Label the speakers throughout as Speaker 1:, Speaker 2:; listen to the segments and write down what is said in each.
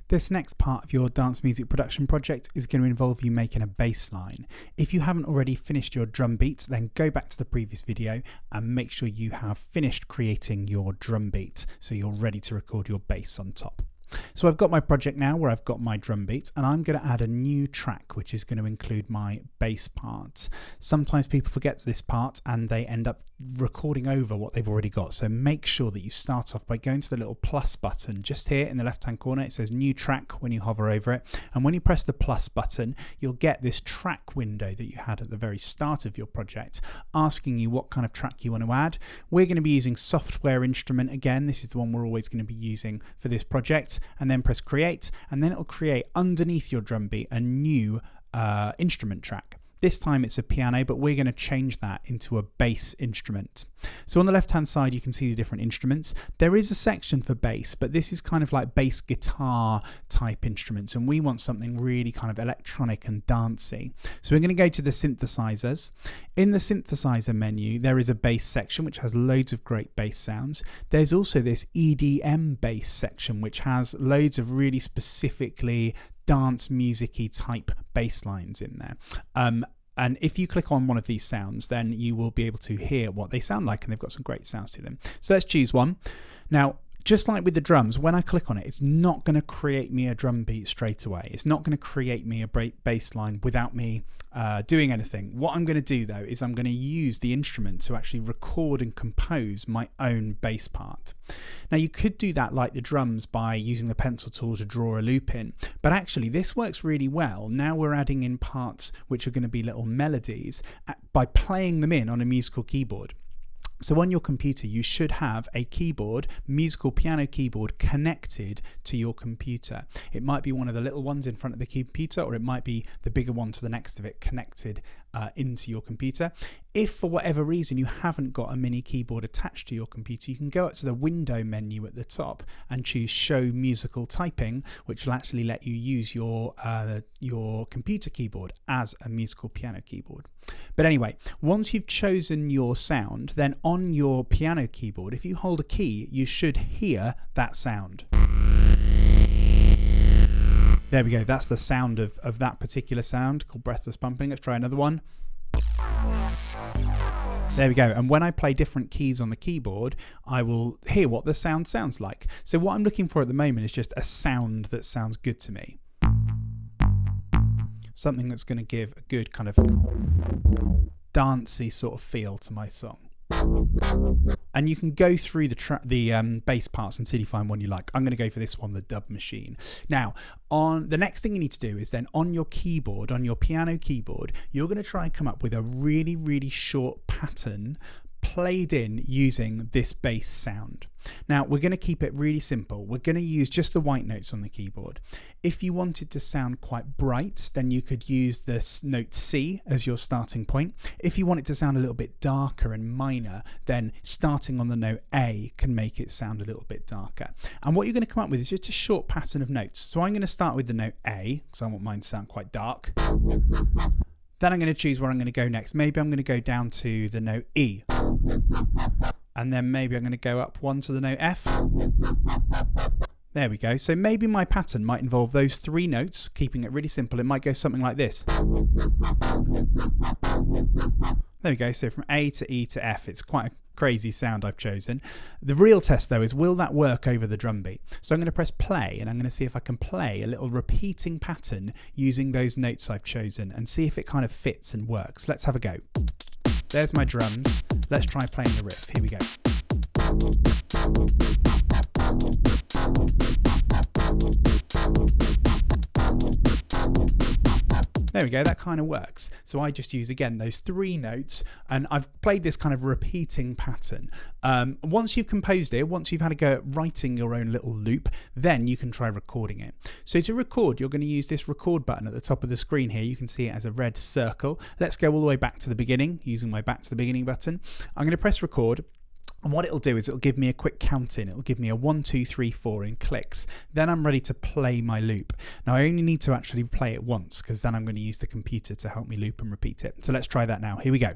Speaker 1: This next part of your dance music production project is going to involve you making a bass line. If you haven't already finished your drum beat, then go back to the previous video and make sure you have finished creating your drum beat so you're ready to record your bass on top. So I've got my project now where I've got my drum beat, and I'm going to add a new track which is going to include my bass part. Sometimes people forget this part and they end up recording over what they've already got, so make sure that you start off by going to the little plus button just here in the left hand corner. It says new track when you hover over it, and when you press the plus button you'll get this track window that you had at the very start of your project asking you what kind of track you want to add. We're going to be using Software Instrument again. This is the one we're always going to be using for this project, and then press create, and then it'll create underneath your drum beat a new instrument track. This time it's a piano, but we're going to change that into a bass instrument. So on the left hand side you can see the different instruments. There is a section for bass, but this is kind of like bass guitar type instruments, and we want something really kind of electronic and dancey. So we're going to go to the synthesizers. In the synthesizer menu there is a bass section which has loads of great bass sounds. There's also this EDM bass section which has loads of really specifically dance music-y type bass lines in there. And if you click on one of these sounds, then you will be able to hear what they sound like, and they've got some great sounds to them. So let's choose one. Now, just like with the drums, when I click on it, it's not going to create me a drum beat straight away. It's not going to create me a bass line without me doing anything. What I'm going to do though is I'm going to use the instrument to actually record and compose my own bass part. Now you could do that like the drums by using the pencil tool to draw a loop in, but actually this works really well. Now we're adding in parts which are going to be little melodies by playing them in on a musical keyboard. So on your computer you should have a keyboard, musical piano keyboard, connected to your computer. It might be one of the little ones in front of the computer, or it might be the bigger one to the next of it connected into your computer. If for whatever reason you haven't got a mini keyboard attached to your computer, you can go up to the window menu at the top and choose show musical typing, which will actually let you use your computer keyboard as a musical piano keyboard. But anyway, once you've chosen your sound, then on your piano keyboard, if you hold a key, you should hear that sound. There we go, that's the sound of that particular sound called breathless pumping. Let's try another one. There we go, and when I play different keys on the keyboard, I will hear what the sound sounds like. So what I'm looking for at the moment is just a sound that sounds good to me. Something that's going to give a good kind of dancey sort of feel to my song. And you can go through the bass parts until you find one you like. I'm going to go for this one, the Dub Machine. Now, on the next thing you need to do is then on your keyboard, on your piano keyboard, you're going to try and come up with a really, really short pattern played in using this bass sound. Now we're going to keep it really simple. We're going to use just the white notes on the keyboard. If you wanted to sound quite bright, then you could use this note C as your starting point. If you want it to sound a little bit darker and minor, then starting on the note A can make it sound a little bit darker. And what you're going to come up with is just a short pattern of notes. So I'm going to start with the note A because I want mine to sound quite dark. Then I'm going to choose where I'm going to go next. Maybe I'm going to go down to the note E. And then maybe I'm going to go up one to the note F. There we go. So maybe my pattern might involve those three notes, keeping it really simple. It might go something like this. There we go. So from A to E to F, it's quite a crazy sound I've chosen. The real test though is, will that work over the drum beat? So I'm going to press play, and I'm going to see if I can play a little repeating pattern using those notes I've chosen and see if it kind of fits and works. Let's have a go. There's my drums. Let's try playing the riff. Here we go. There we go, that kind of works. So I just use, again, those three notes, and I've played this kind of repeating pattern. Once you've composed it, once you've had a go at writing your own little loop, then you can try recording it. So to record, you're going to use this record button at the top of the screen here. You can see it as a red circle. Let's go all the way back to the beginning, using my back to the beginning button. I'm going to press record. And what it'll do is it'll give me a quick count in. It'll give me a 1, 2, 3, 4 in clicks. Then I'm ready to play my loop. Now I only need to actually play it once, because then I'm going to use the computer to help me loop and repeat it. So let's try that now. Here we go.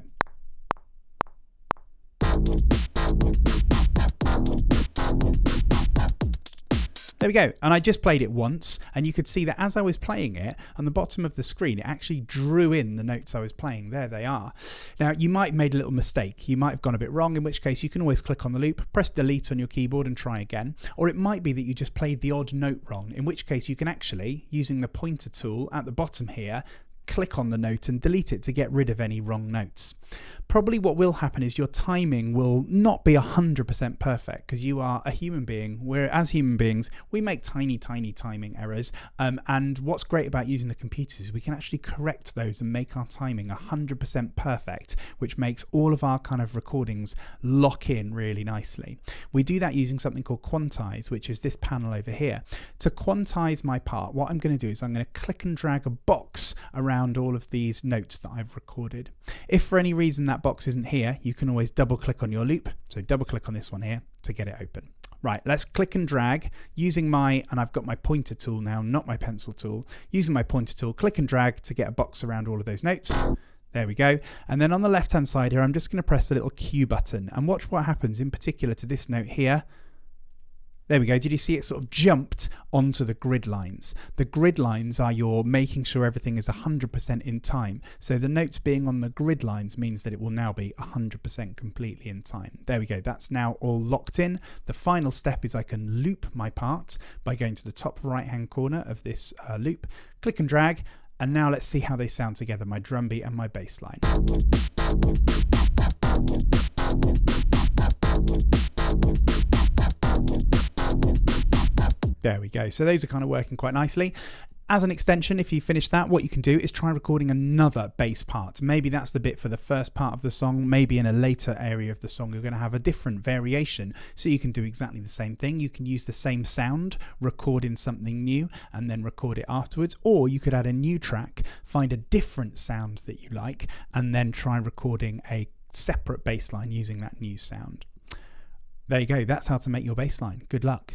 Speaker 1: There we go. And I just played it once, and you could see that as I was playing it, on the bottom of the screen, it actually drew in the notes I was playing. There they are. Now, you might have made a little mistake. You might have gone a bit wrong, in which case you can always click on the loop, press delete on your keyboard and try again. Or it might be that you just played the odd note wrong, in which case you can actually, using the pointer tool at the bottom here, click on the note and delete it to get rid of any wrong notes. Probably what will happen is your timing will not be 100% perfect, because you are a human being. As human beings, we make tiny timing errors. And what's great about using the computers is we can actually correct those and make our timing 100% perfect, which makes all of our kind of recordings lock in really nicely. We do that using something called Quantize, which is this panel over here. To quantize my part, what I'm going to do is I'm going to click and drag a box around all of these notes that I've recorded. If for any reason that box isn't here, you can always double click on your loop. So double click on this one here to get it open. Right, let's click and drag using and I've got my pointer tool now, not my pencil tool. Using my pointer tool, click and drag to get a box around all of those notes. There we go. And then on the left hand side here, I'm just going to press the little Q button and watch what happens in particular to this note here. There we go. Did you see it sort of jumped onto the grid lines? The grid lines are your making sure everything is 100% in time. So the notes being on the grid lines means that it will now be 100% completely in time. There we go. That's now all locked in. The final step is I can loop my part by going to the top right hand corner of this loop, click and drag, and now let's see how they sound together, my drum beat and my bass line. There we go. So those are kind of working quite nicely. As an extension, if you finish that, what you can do is try recording another bass part. Maybe that's the bit for the first part of the song. Maybe in a later area of the song, you're going to have a different variation. So you can do exactly the same thing. You can use the same sound, record in something new, and then record it afterwards. Or you could add a new track, find a different sound that you like, and then try recording a separate bass line using that new sound. There you go. That's how to make your bass line. Good luck.